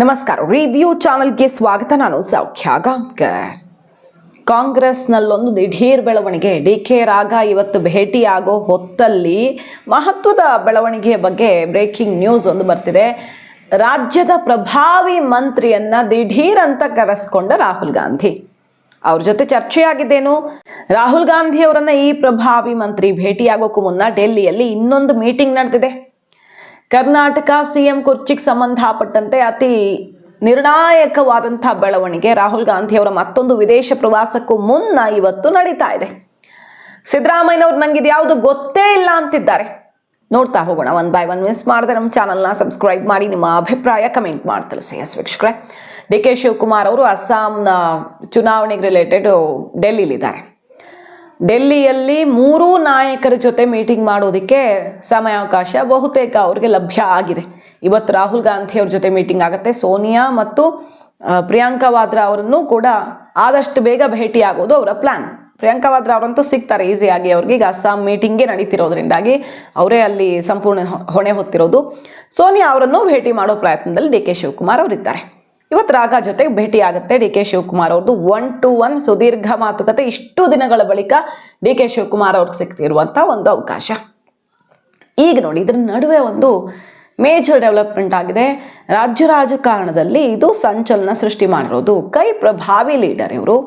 ನಮಸ್ಕಾರ. ರಿವ್ಯೂ ಚಾನಲ್ಗೆ ಸ್ವಾಗತ. ನಾನು ಸೌಖ್ಯ ಗಾಂವ್ಕರ್. ಕಾಂಗ್ರೆಸ್ನಲ್ಲೊಂದು ದಿಢೀರ್ ಬೆಳವಣಿಗೆ. ಡಿ.ಕೆ. ರಾಗ ಇವತ್ತು ಭೇಟಿಯಾಗೋ ಹೊತ್ತಲ್ಲಿ ಮಹತ್ವದ ಬೆಳವಣಿಗೆಯ ಬಗ್ಗೆ ಬ್ರೇಕಿಂಗ್ ನ್ಯೂಸ್ ಒಂದು ಬರ್ತಿದೆ. ರಾಜ್ಯದ ಪ್ರಭಾವಿ ಮಂತ್ರಿಯನ್ನ ದಿಢೀರ್ ಅಂತ ಕರೆಸ್ಕೊಂಡ ರಾಹುಲ್ ಗಾಂಧಿ. ಅವ್ರ ಜೊತೆ ಚರ್ಚೆಯಾಗಿದ್ದೇನು? ರಾಹುಲ್ ಗಾಂಧಿ ಅವರನ್ನ ಈ ಪ್ರಭಾವಿ ಮಂತ್ರಿ ಭೇಟಿಯಾಗೋಕ್ಕೂ ಮುನ್ನ ಡೆಲ್ಲಿಯಲ್ಲಿ ಇನ್ನೊಂದು ಮೀಟಿಂಗ್ ನಡೆದಿದೆ. ಕರ್ನಾಟಕ ಸಿಎಂ ಕುರ್ಚಿಗೆ ಸಂಬಂಧಪಟ್ಟಂತೆ ಅತಿ ನಿರ್ಣಾಯಕವಾದಂತಹ ಬೆಳವಣಿಗೆ. ರಾಹುಲ್ ಗಾಂಧಿ ಅವರ ಮತ್ತೊಂದು ವಿದೇಶ ಪ್ರವಾಸಕ್ಕೂ ಮುನ್ನ ಇವತ್ತು ನಡೀತಾ ಇದೆ. ಸಿದ್ದರಾಮಯ್ಯನವ್ರು ನಂಗೆ ಇದ್ಯಾವುದು ಗೊತ್ತೇ ಇಲ್ಲ ಅಂತಿದ್ದಾರೆ. ನೋಡ್ತಾ ಹೋಗೋಣ ಒನ್ ಬೈ ಒನ್. ಮಿಸ್ ಮಾಡದೆ ನಮ್ಮ ಚಾನಲ್ನ ಸಬ್ಸ್ಕ್ರೈಬ್ ಮಾಡಿ, ನಿಮ್ಮ ಅಭಿಪ್ರಾಯ ಕಮೆಂಟ್ ಮಾಡಿ ತಿಳಿಸಿ. ವೀಕ್ಷಕರೇ, ಡಿ.ಕೆ. ಶಿವಕುಮಾರ್ ಅವರು ಅಸ್ಸಾಂನ ಚುನಾವಣೆಗೆ ರಿಲೇಟೆಡ್ ಡೆಲ್ಲಿಲಿದ್ದಾರೆ. ಡೆಲ್ಲಿಯಲ್ಲಿ ಮೂರೂ ನಾಯಕರ ಜೊತೆ ಮೀಟಿಂಗ್ ಮಾಡೋದಕ್ಕೆ ಸಮಯಾವಕಾಶ ಬಹುತೇಕ ಅವ್ರಿಗೆ ಲಭ್ಯ ಆಗಿದೆ. ಇವತ್ತು ರಾಹುಲ್ ಗಾಂಧಿ ಅವ್ರ ಜೊತೆ ಮೀಟಿಂಗ್ ಆಗುತ್ತೆ. ಸೋನಿಯಾ ಮತ್ತು ಪ್ರಿಯಾಂಕಾ ವಾದ್ರಾ ಅವರನ್ನು ಕೂಡ ಆದಷ್ಟು ಬೇಗ ಭೇಟಿಯಾಗೋದು ಅವರ ಪ್ಲಾನ್. ಪ್ರಿಯಾಂಕಾ ವಾದ್ರಾ ಅವರಂತೂ ಸಿಗ್ತಾರೆ ಈಸಿಯಾಗಿ. ಅವ್ರಿಗೆ ಈಗ ಅಸ್ಸಾಂ ಮೀಟಿಂಗೇ ನಡೀತಿರೋದ್ರಿಂದಾಗಿ ಅವರೇ ಅಲ್ಲಿ ಸಂಪೂರ್ಣ ಹೊಣೆ ಹೊತ್ತಿರೋದು. ಸೋನಿಯಾ ಅವರನ್ನು ಭೇಟಿ ಮಾಡೋ ಪ್ರಯತ್ನದಲ್ಲಿ ಡಿ.ಕೆ. ಶಿವಕುಮಾರ್ ಅವರಿದ್ದಾರೆ. ಇವತ್ತು ರಾಗ ಜೊತೆಗೆ ಭೇಟಿ ಆಗುತ್ತೆ ಡಿ.ಕೆ. ಶಿವಕುಮಾರ್ ಅವ್ರದ್ದು 1-to-1 ಸುದೀರ್ಘ ಮಾತುಕತೆ. ಇಷ್ಟು ದಿನಗಳ ಬಳಿಕ ಡಿ.ಕೆ. ಶಿವಕುಮಾರ್ ಅವ್ರಿಗೆ ಸಿಗ್ತಿರುವಂಥ ಒಂದು ಅವಕಾಶ. ಈಗ ನೋಡಿ, ಇದ್ರ ನಡುವೆ ಒಂದು ಮೇಜರ್ ಡೆವಲಪ್ಮೆಂಟ್ ಆಗಿದೆ. ರಾಜ್ಯ ರಾಜಕಾರಣದಲ್ಲಿ ಇದು ಸಂಚಲನ ಸೃಷ್ಟಿ ಮಾಡಿರೋದು. ಕೈ ಪ್ರಭಾವಿ ಲೀಡರ್ ಇವರು.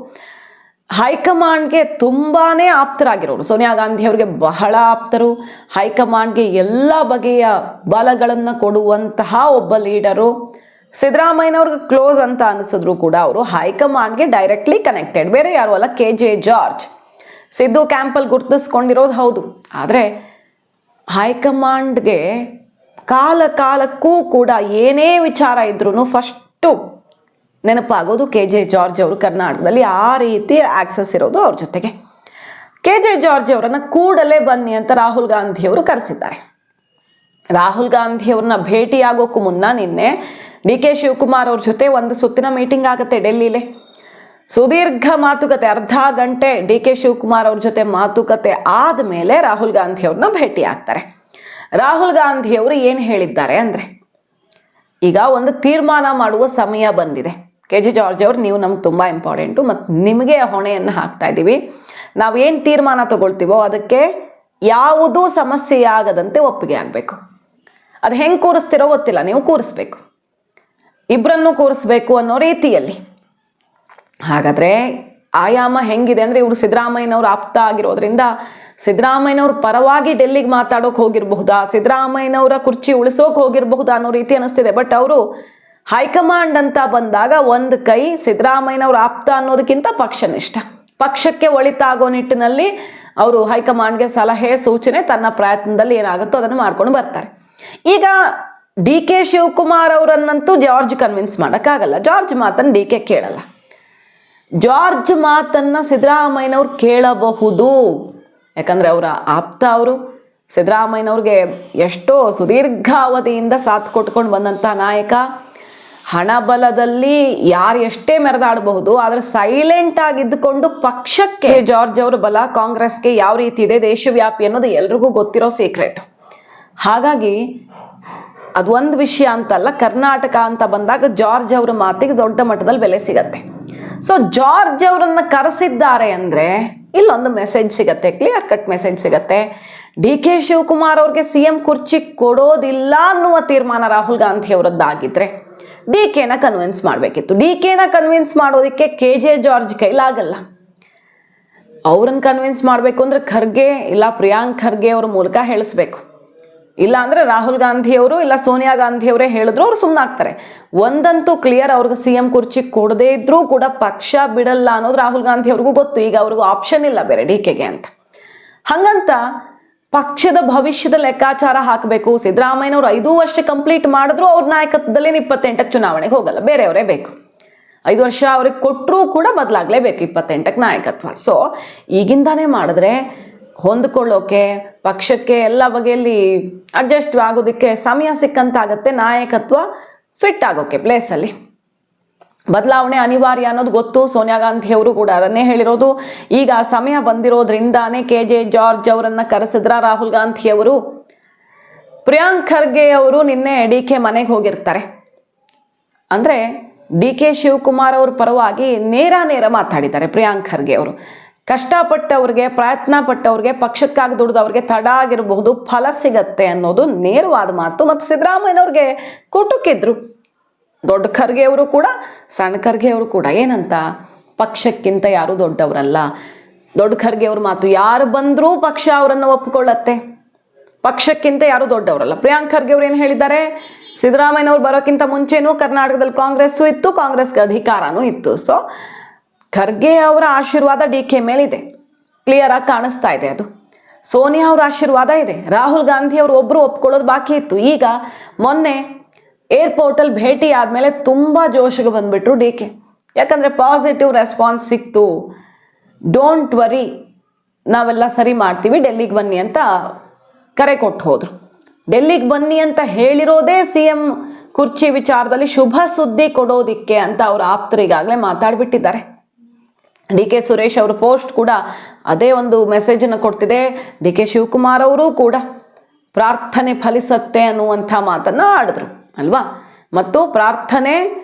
ಹೈಕಮಾಂಡ್ಗೆ ತುಂಬಾನೇ ಆಪ್ತರಾಗಿರೋರು. ಸೋನಿಯಾ ಗಾಂಧಿ ಅವರಿಗೆ ಬಹಳ ಆಪ್ತರು. ಹೈಕಮಾಂಡ್ಗೆ ಎಲ್ಲ ಬಗೆಯ ಬಲಗಳನ್ನು ಕೊಡುವಂತಹ ಒಬ್ಬ ಲೀಡರು. ಸಿದ್ದರಾಮಯ್ಯನವ್ರಿಗೆ ಕ್ಲೋಸ್ ಅಂತ ಅನಿಸಿದ್ರು ಕೂಡ ಅವರು ಹೈಕಮಾಂಡ್ಗೆ ಡೈರೆಕ್ಟ್ಲಿ ಕನೆಕ್ಟೆಡ್. ಬೇರೆ ಯಾರು ಅಲ್ಲ, ಕೆ.ಜೆ. ಜಾರ್ಜ್. ಸಿದ್ದು ಕ್ಯಾಂಪಲ್ಲಿ ಗುರುತಿಸ್ಕೊಂಡಿರೋದು ಹೌದು, ಆದರೆ ಹೈಕಮಾಂಡ್ಗೆ ಕಾಲಕ್ಕೂ ಕೂಡ ಏನೇ ವಿಚಾರ ಇದ್ರೂ ಫಸ್ಟು ನೆನಪಾಗೋದು ಕೆ.ಜೆ. ಜಾರ್ಜ್ ಅವರು. ಕರ್ನಾಟಕದಲ್ಲಿ ಆ ರೀತಿ ಆಕ್ಸೆಸ್ ಇರೋದು ಅವ್ರ ಜೊತೆಗೆ. ಕೆ.ಜೆ. ಜಾರ್ಜ್ ಅವರನ್ನು ಕೂಡಲೇ ಬನ್ನಿ ಅಂತ ರಾಹುಲ್ ಗಾಂಧಿ ಅವರು ಕರೆಸಿದ್ದಾರೆ. ರಾಹುಲ್ ಗಾಂಧಿ ಅವ್ರನ್ನ ಭೇಟಿಯಾಗೋಕ್ಕೂ ಮುನ್ನ ನಿನ್ನೆ ಡಿ.ಕೆ. ಶಿವಕುಮಾರ್ ಅವ್ರ ಜೊತೆ ಒಂದು ಸುತ್ತಿನ ಮೀಟಿಂಗ್ ಆಗುತ್ತೆ ಡೆಲ್ಲಿಲಿ. ಸುದೀರ್ಘ ಮಾತುಕತೆ, ಅರ್ಧ ಗಂಟೆ ಡಿ.ಕೆ. ಶಿವಕುಮಾರ್ ಅವ್ರ ಜೊತೆ ಮಾತುಕತೆ ಆದಮೇಲೆ ರಾಹುಲ್ ಗಾಂಧಿ ಅವ್ರನ್ನ ಭೇಟಿ ಆಗ್ತಾರೆ. ರಾಹುಲ್ ಗಾಂಧಿ ಅವರು ಏನು ಹೇಳಿದ್ದಾರೆ ಅಂದರೆ, ಈಗ ಒಂದು ತೀರ್ಮಾನ ಮಾಡುವ ಸಮಯ ಬಂದಿದೆ. ಕೆ.ಜೆ. ಜಾರ್ಜ್ ಅವರು, ನೀವು ನಮ್ಗೆ ತುಂಬ ಇಂಪಾರ್ಟೆಂಟು ಮತ್ತು ನಿಮಗೆ ಹೊಣೆಯನ್ನು ಹಾಕ್ತಾ ಇದ್ದೀವಿ. ನಾವೇನು ತೀರ್ಮಾನ ತಗೊಳ್ತೀವೋ ಅದಕ್ಕೆ ಯಾವುದೂ ಸಮಸ್ಯೆ ಆಗದಂತೆ ಒಪ್ಪಿಗೆ ಆಗಬೇಕು. ಅದು ಹೆಂಗೆ ಕೂರಿಸ್ತಿರೋ ಗೊತ್ತಿಲ್ಲ, ನೀವು ಕೂರಿಸ್ಬೇಕು, ಇಬ್ಬರನ್ನು ಕೂರಿಸ್ಬೇಕು ಅನ್ನೋ ರೀತಿಯಲ್ಲಿ. ಹಾಗಾದರೆ ಆಯಾಮ ಹೆಂಗಿದೆ ಅಂದರೆ, ಇವರು ಸಿದ್ದರಾಮಯ್ಯನವ್ರು ಆಪ್ತ ಆಗಿರೋದ್ರಿಂದ ಸಿದ್ದರಾಮಯ್ಯನವ್ರ ಪರವಾಗಿ ಡೆಲ್ಲಿಗೆ ಮಾತಾಡೋಕೆ ಹೋಗಿರಬಹುದಾ, ಸಿದ್ದರಾಮಯ್ಯನವರ ಕುರ್ಚಿ ಉಳಿಸೋಕೆ ಹೋಗಿರಬಹುದಾ ಅನ್ನೋ ರೀತಿ ಅನ್ನಿಸ್ತಿದೆ. ಬಟ್ ಅವರು ಹೈಕಮಾಂಡ್ ಅಂತ ಬಂದಾಗ ಒಂದು ಕೈ ಸಿದ್ದರಾಮಯ್ಯನವ್ರ ಆಪ್ತ ಅನ್ನೋದಕ್ಕಿಂತ ಪಕ್ಷನಿಷ್ಠ. ಪಕ್ಷಕ್ಕೆ ಒಳಿತಾಗೋ ನಿಟ್ಟಿನಲ್ಲಿ ಅವರು ಹೈಕಮಾಂಡ್ಗೆ ಸಲಹೆ ಸೂಚನೆ ತನ್ನ ಪ್ರಯತ್ನದಲ್ಲಿ ಏನಾಗುತ್ತೋ ಅದನ್ನು ಮಾಡ್ಕೊಂಡು ಬರ್ತಾರೆ. ಈಗ ಡಿ.ಕೆ. ಶಿವಕುಮಾರ್ ಅವರನ್ನಂತೂ ಜಾರ್ಜ್ ಕನ್ವಿನ್ಸ್ ಮಾಡೋಕ್ಕಾಗಲ್ಲ. ಜಾರ್ಜ್ ಮಾತನ್ನು ಡಿ.ಕೆ. ಕೇಳಲ್ಲ. ಜಾರ್ಜ್ ಮಾತನ್ನು ಸಿದ್ದರಾಮಯ್ಯನವ್ರು ಕೇಳಬಹುದು. ಯಾಕಂದರೆ ಅವರ ಆಪ್ತ ಅವರು. ಸಿದ್ದರಾಮಯ್ಯನವ್ರಿಗೆ ಎಷ್ಟೋ ಸುದೀರ್ಘ ಅವಧಿಯಿಂದ ಸಾಥ್ ಕೊಟ್ಕೊಂಡು ಬಂದಂಥ ನಾಯಕ. ಹಣಬಲದಲ್ಲಿ ಯಾರು ಎಷ್ಟೇ ಮೆರೆದಾಡಬಹುದು, ಆದರೆ ಸೈಲೆಂಟ್ ಆಗಿದ್ದುಕೊಂಡು ಪಕ್ಷಕ್ಕೆ ಜಾರ್ಜ್ ಅವರ ಬಲ ಕಾಂಗ್ರೆಸ್ಗೆ ಯಾವ ರೀತಿ ಇದೆ ದೇಶವ್ಯಾಪಿ ಅನ್ನೋದು ಎಲ್ರಿಗೂ ಗೊತ್ತಿರೋ ಸೀಕ್ರೆಟ್. ಹಾಗಾಗಿ ಅದು ಒಂದು ವಿಷಯ ಅಂತಲ್ಲ, ಕರ್ನಾಟಕ ಅಂತ ಬಂದಾಗ ಜಾರ್ಜ್ ಅವರ ಮಾತಿಗೆ ದೊಡ್ಡ ಮಟ್ಟದಲ್ಲಿ ಬೆಲೆ ಸಿಗತ್ತೆ. ಸೊ ಜಾರ್ಜ್ ಅವರನ್ನು ಕರೆಸಿದ್ದಾರೆ ಅಂದರೆ ಇಲ್ಲೊಂದು ಮೆಸೇಜ್ ಸಿಗತ್ತೆ, ಕ್ಲಿಯರ್ ಕಟ್ ಮೆಸೇಜ್ ಸಿಗತ್ತೆ. ಡಿ.ಕೆ. ಶಿವಕುಮಾರ್ ಅವ್ರಿಗೆ ಸಿಎಂ ಕುರ್ಚಿ ಕೊಡೋದಿಲ್ಲ ಅನ್ನುವ ತೀರ್ಮಾನ ರಾಹುಲ್ ಗಾಂಧಿ ಅವರದ್ದಾಗಿದ್ರೆ ಡಿ.ಕೆ.ನ ಕನ್ವಿನ್ಸ್ ಮಾಡಬೇಕಿತ್ತು. ಡಿ.ಕೆ.ನ ಕನ್ವಿನ್ಸ್ ಮಾಡೋದಕ್ಕೆ ಕೆ.ಜೆ. ಜಾರ್ಜ್ ಕೈಲಾಗಲ್ಲ. ಅವ್ರನ್ನ ಕನ್ವಿನ್ಸ್ ಮಾಡಬೇಕು ಅಂದರೆ ಖರ್ಗೆ ಇಲ್ಲ ಪ್ರಿಯಾಂಕ್ ಖರ್ಗೆ ಅವ್ರ ಮೂಲಕ ಹೇಳಿಸ್ಬೇಕು. ಇಲ್ಲ ಅಂದರೆ ರಾಹುಲ್ ಗಾಂಧಿ ಅವರು ಇಲ್ಲ ಸೋನಿಯಾ ಗಾಂಧಿ ಅವರೇ ಹೇಳಿದ್ರು ಅವ್ರು ಸುಮ್ಮನಾಗ್ತಾರೆ. ಒಂದಂತೂ ಕ್ಲಿಯರ್, ಅವ್ರಿಗೆ ಸಿಎಂ ಕುರ್ಚಿ ಕೊಡದೇ ಇದ್ರೂ ಕೂಡ ಪಕ್ಷ ಬಿಡಲ್ಲ ಅನ್ನೋದು ರಾಹುಲ್ ಗಾಂಧಿ ಅವ್ರಿಗೂ ಗೊತ್ತು. ಈಗ ಅವ್ರಿಗೂ ಆಪ್ಷನ್ ಇಲ್ಲ ಬೇರೆ ಡಿ.ಕೆ.ಗೆ ಅಂತ. ಹಾಗಂತ ಪಕ್ಷದ ಭವಿಷ್ಯದ ಲೆಕ್ಕಾಚಾರ ಹಾಕಬೇಕು. ಸಿದ್ದರಾಮಯ್ಯನವ್ರು 5 ವರ್ಷ ಕಂಪ್ಲೀಟ್ ಮಾಡಿದ್ರು ಅವ್ರ ನಾಯಕತ್ವದಲ್ಲಿ 28ಕ್ಕೆ ಚುನಾವಣೆಗೆ ಹೋಗಲ್ಲ, ಬೇರೆಯವರೇ ಬೇಕು. 5 ವರ್ಷ ಅವ್ರಿಗೆ ಕೊಟ್ಟರೂ ಕೂಡ ಬದಲಾಗಲೇಬೇಕು 28ಕ್ಕೆ ನಾಯಕತ್ವ. ಸೊ ಈಗಿಂದಾನೇ ಮಾಡಿದ್ರೆ ಹೊಂದ್ಕೊಳ್ಳೋಕೆ, ಪಕ್ಷಕ್ಕೆ ಎಲ್ಲ ಬಗೆಯಲ್ಲಿ ಅಡ್ಜಸ್ಟ್ ಆಗೋದಕ್ಕೆ ಸಮಯ ಸಿಕ್ಕಂತಾಗತ್ತೆ. ನಾಯಕತ್ವ ಫಿಟ್ ಆಗೋಕೆ ಪ್ಲೇಸಲ್ಲಿ ಬದಲಾವಣೆ ಅನಿವಾರ್ಯ ಅನ್ನೋದು ಗೊತ್ತು. ಸೋನಿಯಾ ಗಾಂಧಿ ಅವರು ಕೂಡ ಅದನ್ನೇ ಹೇಳಿರೋದು. ಈಗ ಆ ಸಮಯ ಬಂದಿರೋದ್ರಿಂದಾನೇ ಕೆ.ಜೆ. ಜಾರ್ಜ್ ಅವರನ್ನು ಕರೆಸಿದ್ರ ರಾಹುಲ್ ಗಾಂಧಿ ಅವರು. ಪ್ರಿಯಾಂಕ್ ಖರ್ಗೆ ಅವರು ನಿನ್ನೆ ಡಿ.ಕೆ. ಮನೆಗೆ ಹೋಗಿರ್ತಾರೆ. ಅಂದರೆ ಡಿ ಕೆ ಶಿವಕುಮಾರ್ ಅವ್ರ ಪರವಾಗಿ ನೇರ ಮಾತಾಡಿದ್ದಾರೆ ಪ್ರಿಯಾಂಕ್ ಖರ್ಗೆ ಅವರು. ಕಷ್ಟಪಟ್ಟವ್ರಿಗೆ, ಪ್ರಯತ್ನ ಪಟ್ಟವ್ರಿಗೆ, ಪಕ್ಷಕ್ಕಾಗಿ ದುಡಿದವ್ರಿಗೆ ತಡ ಆಗಿರಬಹುದು, ಫಲ ಸಿಗತ್ತೆ ಅನ್ನೋದು ನೇರವಾದ ಮಾತು. ಮತ್ತು ಸಿದ್ದರಾಮಯ್ಯನವ್ರಿಗೆ ಕುಟುಕಿದ್ರು ದೊಡ್ಡ ಖರ್ಗೆ ಅವರು ಕೂಡ, ಸಣ್ಣ ಖರ್ಗೆ ಅವರು ಕೂಡ. ಏನಂತ, ಪಕ್ಷಕ್ಕಿಂತ ಯಾರೂ ದೊಡ್ಡವರಲ್ಲ. ದೊಡ್ಡ ಖರ್ಗೆ ಅವ್ರ ಮಾತು, ಯಾರು ಬಂದರೂ ಪಕ್ಷ ಅವರನ್ನು ಒಪ್ಪಿಕೊಳ್ಳತ್ತೆ, ಪಕ್ಷಕ್ಕಿಂತ ಯಾರೂ ದೊಡ್ಡವರಲ್ಲ. ಪ್ರಿಯಾಂಕ್ ಖರ್ಗೆ ಅವ್ರು ಏನು ಹೇಳಿದ್ದಾರೆ, ಸಿದ್ದರಾಮಯ್ಯನವ್ರು ಬರೋಕ್ಕಿಂತ ಮುಂಚೆನೂ ಕರ್ನಾಟಕದಲ್ಲಿ ಕಾಂಗ್ರೆಸ್ಸು ಇತ್ತು, ಕಾಂಗ್ರೆಸ್ಗೆ ಅಧಿಕಾರನೂ ಇತ್ತು. ಸೊ ಖರ್ಗೆ ಅವರ ಆಶೀರ್ವಾದ ಡಿ ಕೆ ಮೇಲಿದೆ, ಕ್ಲಿಯರ್ ಆಗಿ ಕಾಣಿಸ್ತಾ ಇದೆ. ಅದು ಸೋನಿಯಾ ಅವರ ಆಶೀರ್ವಾದ ಇದೆ. ರಾಹುಲ್ ಗಾಂಧಿ ಅವರು ಒಬ್ಬರು ಒಪ್ಕೊಳ್ಳೋದು ಬಾಕಿ ಇತ್ತು. ಈಗ ಮೊನ್ನೆ ಏರ್ಪೋರ್ಟಲ್ಲಿ ಭೇಟಿ ಆದಮೇಲೆ ತುಂಬ ಜೋಶಿಗೆ ಬಂದುಬಿಟ್ರು ಡಿ ಕೆ. ಯಾಕಂದರೆ ಪಾಸಿಟಿವ್ ರೆಸ್ಪಾನ್ಸ್ ಸಿಕ್ತು. ಡೋಂಟ್ ವರಿ, ನಾವೆಲ್ಲ ಸರಿ ಮಾಡ್ತೀವಿ, ಡೆಲ್ಲಿಗೆ ಬನ್ನಿ ಅಂತ ಕರೆ ಕೊಟ್ಟು ಹೋದರು. ಡೆಲ್ಲಿಗೆ ಬನ್ನಿ ಅಂತ ಹೇಳಿರೋದೇ ಸಿ ಎಂ ಕುರ್ಚಿ ವಿಚಾರದಲ್ಲಿ ಶುಭ ಸುದ್ದಿ ಕೊಡೋದಿಕ್ಕೆ ಅಂತ ಅವ್ರ ಆಪ್ತರಿಗಾಗಲೇ ಮಾತಾಡಿಬಿಟ್ಟಿದ್ದಾರೆ. ಡಿ ಕೆ ಸುರೇಶ್ ಅವ್ರ ಪೋಸ್ಟ್ ಕೂಡ ಅದೇ ಒಂದು ಮೆಸೇಜನ್ನು ಕೊಡ್ತಿದೆ. ಡಿ ಕೆ ಶಿವಕುಮಾರ್ ಅವರು ಕೂಡ ಪ್ರಾರ್ಥನೆ ಫಲಿಸತ್ತೆ ಅನ್ನುವಂಥ ಮಾತನ್ನು ಆಡಿದ್ರು ಅಲ್ವಾ. ಮತ್ತು ಪ್ರಾರ್ಥನೆ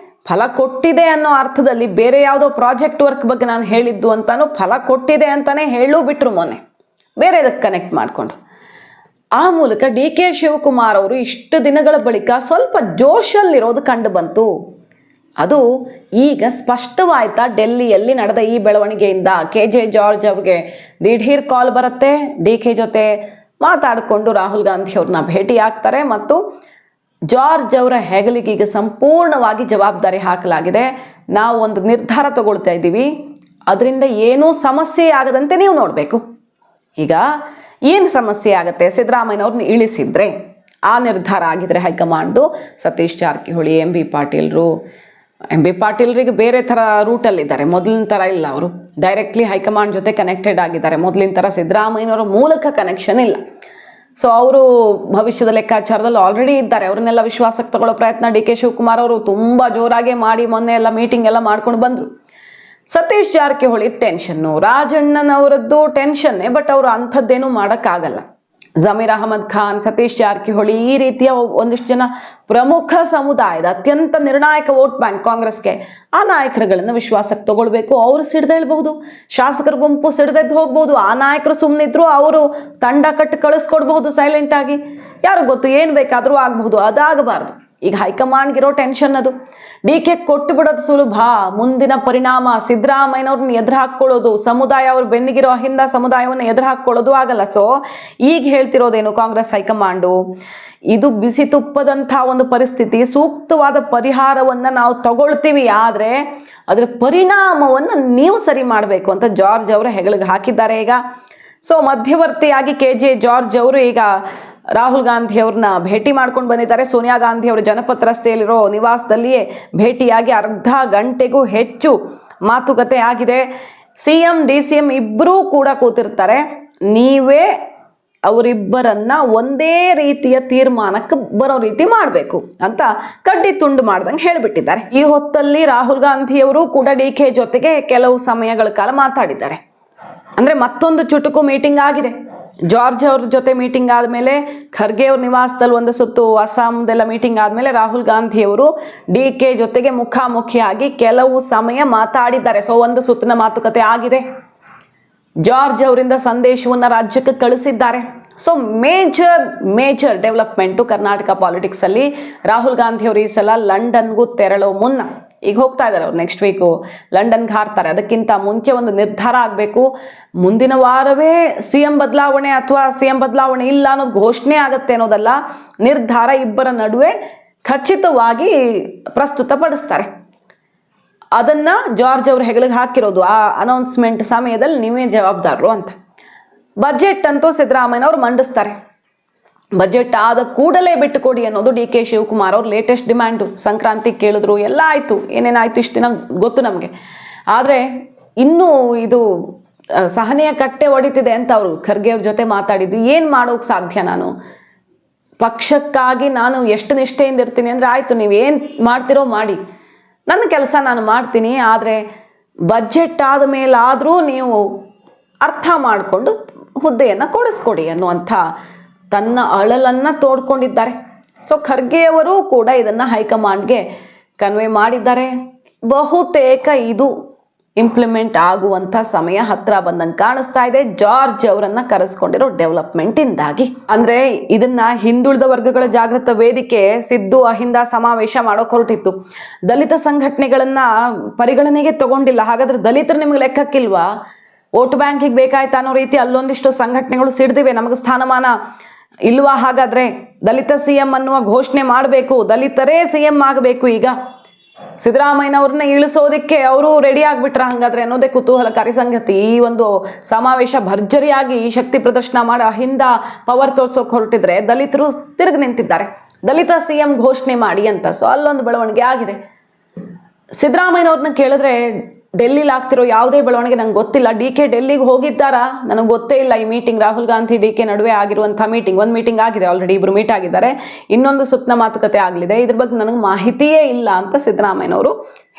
ಫಲ ಕೊಟ್ಟಿದೆ ಅನ್ನೋ ಅರ್ಥದಲ್ಲಿ ಬೇರೆ ಯಾವುದೋ ಪ್ರಾಜೆಕ್ಟ್ ವರ್ಕ್ ಬಗ್ಗೆ ನಾನು ಹೇಳಿದ್ದು ಅಂತಾನು ಫಲ ಕೊಟ್ಟಿದೆ ಅಂತಾನೆ ಹೇಳೂ ಬಿಟ್ರು ಮೊನ್ನೆ, ಬೇರೆ ಇದಕ್ಕೆ ಕನೆಕ್ಟ್ ಮಾಡಿಕೊಂಡು. ಆ ಮೂಲಕ ಡಿ ಕೆ ಶಿವಕುಮಾರ್ ಅವರು ಇಷ್ಟು ದಿನಗಳ ಬಳಿಕ ಸ್ವಲ್ಪ ಜೋಶಲ್ಲಿರೋದು ಕಂಡು ಬಂತು. ಅದು ಈಗ ಸ್ಪಷ್ಟವಾಯ್ತಾ ಡೆಲ್ಲಿಯಲ್ಲಿ ನಡೆದ ಈ ಬೆಳವಣಿಗೆಯಿಂದ. ಕೆ ಜೆ ಜಾರ್ಜ್ ಅವ್ರಿಗೆ ದಿಢೀರ್ ಕಾಲ್ ಬರುತ್ತೆ, ಡಿ ಕೆ ಜೊತೆ ಮಾತಾಡಿಕೊಂಡು ರಾಹುಲ್ ಗಾಂಧಿ ಅವ್ರನ್ನ ಭೇಟಿ ಆಗ್ತಾರೆ. ಮತ್ತು ಜಾರ್ಜ್ ಅವರ ಹೆಗಲಿಗೆ ಈಗ ಸಂಪೂರ್ಣವಾಗಿ ಜವಾಬ್ದಾರಿ ಹಾಕಲಾಗಿದೆ. ನಾವು ಒಂದು ನಿರ್ಧಾರ ತಗೊಳ್ತಾ ಇದ್ದೀವಿ, ಅದರಿಂದ ಏನೂ ಸಮಸ್ಯೆ ಆಗದಂತೆ ನೀವು ನೋಡಬೇಕು. ಈಗ ಏನು ಸಮಸ್ಯೆ ಆಗುತ್ತೆ, ಸಿದ್ದರಾಮಯ್ಯನವ್ರನ್ನ ಇಳಿಸಿದ್ರೆ ಆ ನಿರ್ಧಾರ ಆಗಿದ್ರೆ high command, Satish Jarkiholi, M B ಪಾಟೀಲ್ರಿಗೆ ಬೇರೆ ಥರ ರೂಟಲ್ಲಿದ್ದಾರೆ, ಮೊದಲಿನ ಥರ ಇಲ್ಲ. ಅವರು ಡೈರೆಕ್ಟ್ಲಿ ಹೈಕಮಾಂಡ್ ಜೊತೆ ಕನೆಕ್ಟೆಡ್ ಆಗಿದ್ದಾರೆ. ಮೊದಲಿನ ಥರ ಸಿದ್ದರಾಮಯ್ಯನವರ ಮೂಲಕ ಕನೆಕ್ಷನ್ ಇಲ್ಲ. ಸೊ ಅವರು ಭವಿಷ್ಯದ ಲೆಕ್ಕಾಚಾರದಲ್ಲಿ ಆಲ್ರೆಡಿ ಇದ್ದಾರೆ. ಅವ್ರನ್ನೆಲ್ಲ ವಿಶ್ವಾಸಕ್ಕೆ ತಗೊಳ್ಳೋ ಪ್ರಯತ್ನ ಡಿ ಕೆ ಶಿವಕುಮಾರ್ ಅವರು ತುಂಬ ಜೋರಾಗೆ ಮಾಡಿ ಮೊನ್ನೆ ಎಲ್ಲ ಮೀಟಿಂಗ್ ಎಲ್ಲ ಮಾಡ್ಕೊಂಡು ಬಂದರು. ಸತೀಶ್ ಜಾರಕಿಹೊಳಿ ಟೆನ್ಷನ್ನು, ರಾಜಣ್ಣನವರದ್ದು ಟೆನ್ಷನ್ನೇ, ಬಟ್ ಅವರು ಅಂಥದ್ದೇನೂ ಮಾಡೋಕ್ಕಾಗಲ್ಲ. ಜಮೀರ್ ಅಹಮದ್ ಖಾನ್, ಸತೀಶ್ ಜಾರಕಿಹೊಳಿ, ಈ ರೀತಿಯ ಒಂದಿಷ್ಟು ಜನ ಪ್ರಮುಖ ಸಮುದಾಯದ ಅತ್ಯಂತ ನಿರ್ಣಾಯಕ ವೋಟ್ ಬ್ಯಾಂಕ್ ಕಾಂಗ್ರೆಸ್ಗೆ, ಆ ನಾಯಕರುಗಳನ್ನು ವಿಶ್ವಾಸಕ್ಕೆ ತಗೊಳ್ಬೇಕು. ಅವರು ಸಿಡ್ದೇಳ್ಬಹುದು, ಶಾಸಕರ ಗುಂಪು ಸಿಡ್ದೆದ್ದು ಹೋಗ್ಬೋದು. ಆ ನಾಯಕರು ಸುಮ್ಮನಿದ್ರು ಅವರು ತಂಡ ಕಟ್ಟಿ ಕಳಿಸ್ಕೊಡ್ಬಹುದು ಸೈಲೆಂಟಾಗಿ. ಯಾರು ಗೊತ್ತು, ಏನು ಬೇಕಾದರೂ ಆಗಬಹುದು. ಅದಾಗಬಾರ್ದು. ಈಗ ಹೈಕಮಾಂಡ್ಗಿರೋ ಟೆನ್ಷನ್ ಅದು. ಡಿ ಕೆ ಕೊಟ್ಟು ಬಿಡೋದು ಸುಲಭ, ಮುಂದಿನ ಪರಿಣಾಮ ಸಿದ್ದರಾಮಯ್ಯನವ್ರನ್ನ ಎದುರು ಹಾಕ್ಕೊಳ್ಳೋದು, ಸಮುದಾಯ ಅವ್ರ ಬೆನ್ನಿಗಿರೋ ಅಹಿಂದ ಸಮುದಾಯವನ್ನು ಎದುರು ಹಾಕ್ಕೊಳ್ಳೋದು ಆಗಲ್ಲ. ಸೊ ಈಗ ಹೇಳ್ತಿರೋದೇನು ಕಾಂಗ್ರೆಸ್ ಹೈಕಮಾಂಡು, ಇದು ಬಿಸಿ ತುಪ್ಪದಂಥ ಒಂದು ಪರಿಸ್ಥಿತಿ, ಸೂಕ್ತವಾದ ಪರಿಹಾರವನ್ನು ನಾವು ತಗೊಳ್ತೀವಿ, ಆದರೆ ಅದರ ಪರಿಣಾಮವನ್ನು ನೀವು ಸರಿ ಮಾಡಬೇಕು ಅಂತ ಜಾರ್ಜ್ ಅವರ ಹೆಗಲಿಗೆ ಹಾಕಿದ್ದಾರೆ ಈಗ. ಸೊ ಮಧ್ಯವರ್ತಿಯಾಗಿ ಕೆ ಜೆ ಜಾರ್ಜ್ ಅವರು ಈಗ ರಾಹುಲ್ ಗಾಂಧಿ ಅವ್ರನ್ನ ಭೇಟಿ ಮಾಡ್ಕೊಂಡು ಬಂದಿದ್ದಾರೆ. ಸೋನಿಯಾ ಗಾಂಧಿ ಅವರು ಜನಪಥ ರಸ್ತೆಯಲ್ಲಿರೋ ನಿವಾಸದಲ್ಲಿಯೇ ಭೇಟಿಯಾಗಿ ಅರ್ಧ ಗಂಟೆಗೂ ಹೆಚ್ಚು ಮಾತುಕತೆ ಆಗಿದೆ. CM DCM ಇಬ್ಬರೂ ಕೂಡ ಕೂತಿರ್ತಾರೆ. ನೀವೇ ಅವರಿಬ್ಬರನ್ನ ಒಂದೇ ರೀತಿಯ ತೀರ್ಮಾನಕ್ಕೆ ಬರೋ ರೀತಿ ಮಾಡಬೇಕು ಅಂತ ಕಡ್ಡಿ ತುಂಡು ಮಾಡ್ದಂಗೆ ಹೇಳಿಬಿಟ್ಟಿದ್ದಾರೆ. ಈ ಹೊತ್ತಲ್ಲಿ ರಾಹುಲ್ ಗಾಂಧಿಯವರು ಕೂಡ DK ಜೊತೆಗೆ ಕೆಲವು ಸಮಯಗಳ ಕಾಲ ಮಾತಾಡಿದ್ದಾರೆ. ಅಂದರೆ ಮತ್ತೊಂದು ಚುಟುಕು ಮೀಟಿಂಗ್ ಆಗಿದೆ. ಜಾರ್ಜ್ ಅವ್ರ ಜೊತೆ ಮೀಟಿಂಗ್ ಆದಮೇಲೆ, ಖರ್ಗೆ ಅವ್ರ ನಿವಾಸದಲ್ಲಿ ಒಂದು ಸುತ್ತು ಅಸ್ಸಾಂದೆಲ್ಲ ಮೀಟಿಂಗ್ ಆದಮೇಲೆ ರಾಹುಲ್ ಗಾಂಧಿಯವರು DK ಜೊತೆಗೆ ಮುಖಾಮುಖಿಯಾಗಿ ಕೆಲವು ಸಮಯ ಮಾತಾಡಿದ್ದಾರೆ. ಸೊ ಒಂದು ಸುತ್ತಿನ ಮಾತುಕತೆ ಆಗಿದೆ. ಜಾರ್ಜ್ ಅವರಿಂದ ಸಂದೇಶವನ್ನು ರಾಜ್ಯಕ್ಕೆ ಕಳಿಸಿದ್ದಾರೆ. ಸೊ ಮೇಜರ್ ಡೆವಲಪ್ಮೆಂಟು ಕರ್ನಾಟಕ ಪಾಲಿಟಿಕ್ಸಲ್ಲಿ. ರಾಹುಲ್ ಗಾಂಧಿ ಅವರು ಈ ಸಲ ಲಂಡನ್ಗೂ ತೆರಳೋ ಮುನ್ನ, ಈಗ ಹೋಗ್ತಾ ಇದ್ದಾರೆ ಅವ್ರು, ನೆಕ್ಸ್ಟ್ ವೀಕು ಲಂಡನ್ಗೆ ಹಾರ್ತಾರೆ. ಅದಕ್ಕಿಂತ ಮುಂಚೆ ಒಂದು ನಿರ್ಧಾರ ಆಗಬೇಕು. ಮುಂದಿನ ವಾರವೇ CM ಬದಲಾವಣೆ ಅಥವಾ CM ಬದಲಾವಣೆ ಇಲ್ಲ ಅನ್ನೋದು ಘೋಷಣೆ ಆಗುತ್ತೆ ಅನ್ನೋದಲ್ಲ, ನಿರ್ಧಾರ ಇಬ್ಬರ ನಡುವೆ ಖಚಿತವಾಗಿ ಪ್ರಸ್ತುತಪಡಿಸ್ತಾರೆ. ಅದನ್ನು ಜಾರ್ಜ್ ಅವ್ರ ಹೆಗಲಿಗೆ ಹಾಕಿರೋದು. ಆ ಅನೌನ್ಸ್ಮೆಂಟ್ ಸಮಯದಲ್ಲಿ ನೀವೇ ಜವಾಬ್ದಾರರು ಅಂತ. ಬಜೆಟ್ ಅಂತೂ ಸಿದ್ದರಾಮಯ್ಯನವ್ರು ಮಂಡಿಸ್ತಾರೆ. ಬಜೆಟ್ ಆದ ಕೂಡಲೇ ಬಿಟ್ಟುಕೊಡಿ ಅನ್ನೋದು DK ಶಿವಕುಮಾರ್ ಅವ್ರ ಲೇಟೆಸ್ಟ್ ಡಿಮ್ಯಾಂಡು. ಸಂಕ್ರಾಂತಿ ಕೇಳಿದ್ರು, ಎಲ್ಲ ಆಯಿತು, ಏನೇನಾಯಿತು ಇಷ್ಟು ದಿನ ಗೊತ್ತು ನಮಗೆ. ಆದರೆ ಇನ್ನೂ ಇದು ಸಹನೆಯ ಕಟ್ಟೆ ಹೊಡಿತಿದೆ ಅಂತ ಅವರು ಖರ್ಗೆ ಅವ್ರ ಜೊತೆ ಮಾತಾಡಿದ್ದು. ಏನು ಮಾಡೋಕ್ಕೆ ಸಾಧ್ಯ? ನಾನು ಪಕ್ಷಕ್ಕಾಗಿ ನಾನು ಎಷ್ಟು ನಿಷ್ಠೆಯಿಂದ ಇರ್ತೀನಿ ಅಂದರೆ, ಆಯಿತು ನೀವು ಏನು ಮಾಡ್ತಿರೋ ಮಾಡಿ, ನನ್ನ ಕೆಲಸ ನಾನು ಮಾಡ್ತೀನಿ, ಆದರೆ ಬಜೆಟ್ ಆದ ಮೇಲಾದರೂ ನೀವು ಅರ್ಥ ಮಾಡಿಕೊಂಡು ಹುದ್ದೆಯನ್ನು ಕೊಡಿಸ್ಕೊಡಿ ಅನ್ನುವಂಥ ತನ್ನ ಅಳಲನ್ನು ತೋಡ್ಕೊಂಡಿದ್ದಾರೆ. ಸೊ ಖರ್ಗೆಯವರು ಕೂಡ ಇದನ್ನು ಹೈಕಮಾಂಡ್ಗೆ ಕನ್ವೆ ಮಾಡಿದ್ದಾರೆ. ಬಹುತೇಕ ಇದು ಇಂಪ್ಲಿಮೆಂಟ್ ಆಗುವಂಥ ಸಮಯ ಹತ್ರ ಬಂದಂಗೆ ಕಾಣಿಸ್ತಾ ಇದೆ, ಜಾರ್ಜ್ ಅವರನ್ನ ಕರೆಸ್ಕೊಂಡಿರೋ ಡೆವಲಪ್ಮೆಂಟ್ ಇಂದಾಗಿ. ಅಂದ್ರೆ ಇದನ್ನ ಹಿಂದುಳಿದ ವರ್ಗಗಳ ಜಾಗೃತ ವೇದಿಕೆ ಸಿದ್ದು ಅಹಿಂದ ಸಮಾವೇಶ ಮಾಡೋಕೆ ಹೊರಟಿತ್ತು. ದಲಿತ ಸಂಘಟನೆಗಳನ್ನ ಪರಿಗಣನೆಗೆ ತಗೊಂಡಿಲ್ಲ. ಹಾಗಾದ್ರೆ ದಲಿತರು ನಿಮ್ಗೆ ಲೆಕ್ಕಕ್ಕಿಲ್ವಾ? ವೋಟ್ ಬ್ಯಾಂಕಿಗೆ ಬೇಕಾಯ್ತಾ ಅನ್ನೋ ರೀತಿ ಅಲ್ಲೊಂದಿಷ್ಟು ಸಂಘಟನೆಗಳು ಸಿಡ್ದಿವೆ. ನಮಗೆ ಸ್ಥಾನಮಾನ ಇಲ್ವಾ? ಹಾಗಾದ್ರೆ ದಲಿತ CM ಅನ್ನುವ ಘೋಷಣೆ ಮಾಡಬೇಕು, ದಲಿತರೇ CM ಆಗಬೇಕು. ಈಗ ಸಿದ್ದರಾಮಯ್ಯನವ್ರನ್ನ ಇಳಿಸೋದಕ್ಕೆ ಅವರು ರೆಡಿ ಆಗ್ಬಿಟ್ರ ಹಂಗಾದ್ರೆ ಅನ್ನೋದೇ ಕುತೂಹಲಕಾರಿ ಸಂಗತಿ. ಈ ಒಂದು ಸಮಾವೇಶ ಭರ್ಜರಿಯಾಗಿ ಶಕ್ತಿ ಪ್ರದರ್ಶನ ಮಾಡಿ ಅಹಿಂದ ಪವರ್ ತೋರ್ಸೋಕೆ ಹೊರಟಿದ್ರೆ ದಲಿತರು ತಿರುಗಿ ನಿಂತಿದ್ದಾರೆ, ದಲಿತ CM ಘೋಷಣೆ ಮಾಡಿ ಅಂತ. ಸೊ ಅಲ್ಲೊಂದು ಬೆಳವಣಿಗೆ ಆಗಿದೆ. ಸಿದ್ದರಾಮಯ್ಯನವ್ರನ್ನ ಕೇಳಿದ್ರೆ ಡೆಲ್ಲಿಲಿ ಆಗ್ತಿರೋ ಯಾವುದೇ ಬೆಳವಣಿಗೆ ನಂಗೆ ಗೊತ್ತಿಲ್ಲ. DK ಡೆಲ್ಲಿಗೆ ಹೋಗಿದ್ದಾರಾ ನನಗೆ ಗೊತ್ತೇ ಇಲ್ಲ. ಈ ಮೀಟಿಂಗ್ ರಾಹುಲ್ ಗಾಂಧಿ DK ನಡುವೆ ಆಗಿರುವಂಥ ಮೀಟಿಂಗ್, ಒಂದು ಮೀಟಿಂಗ್ ಆಗಿದೆ ಆಲ್ರೆಡಿ, ಇಬ್ರು ಮೀಟ್ ಆಗಿದ್ದಾರೆ, ಇನ್ನೊಂದು ಸುತ್ತನ ಮಾತುಕತೆ ಆಗಲಿದೆ. ಇದ್ರ ಬಗ್ಗೆ ನನಗೆ ಮಾಹಿತಿಯೇ ಇಲ್ಲ ಅಂತ ಸಿದ್ದರಾಮಯ್ಯನವರು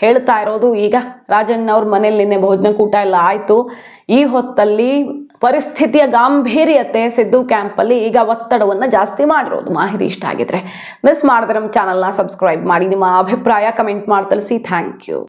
ಹೇಳ್ತಾ ಇರೋದು. ಈಗ ರಾಜಣ್ಣವ್ರ ಮನೇಲಿ ನಿನ್ನೆ ಭೋಜನ ಕೂಟ ಎಲ್ಲ ಆಯಿತು. ಈ ಹೊತ್ತಲ್ಲಿ ಪರಿಸ್ಥಿತಿಯ ಗಾಂಭೀರ್ಯತೆ ಸಿದ್ದು ಕ್ಯಾಂಪಲ್ಲಿ ಈಗ ಒತ್ತಡವನ್ನು ಜಾಸ್ತಿ ಮಾಡಿರೋದು. ಮಾಹಿತಿ ಇಷ್ಟ ಆಗಿದ್ರೆ ಮಿಸ್ ಮಾಡಿದ್ರೆ ನಮ್ಮ ಚಾನಲ್ನ ಸಬ್ಸ್ಕ್ರೈಬ್ ಮಾಡಿ, ನಿಮ್ಮ ಅಭಿಪ್ರಾಯ ಕಮೆಂಟ್ ಮಾಡಿ ತಿಳಿಸಿ. Thank you.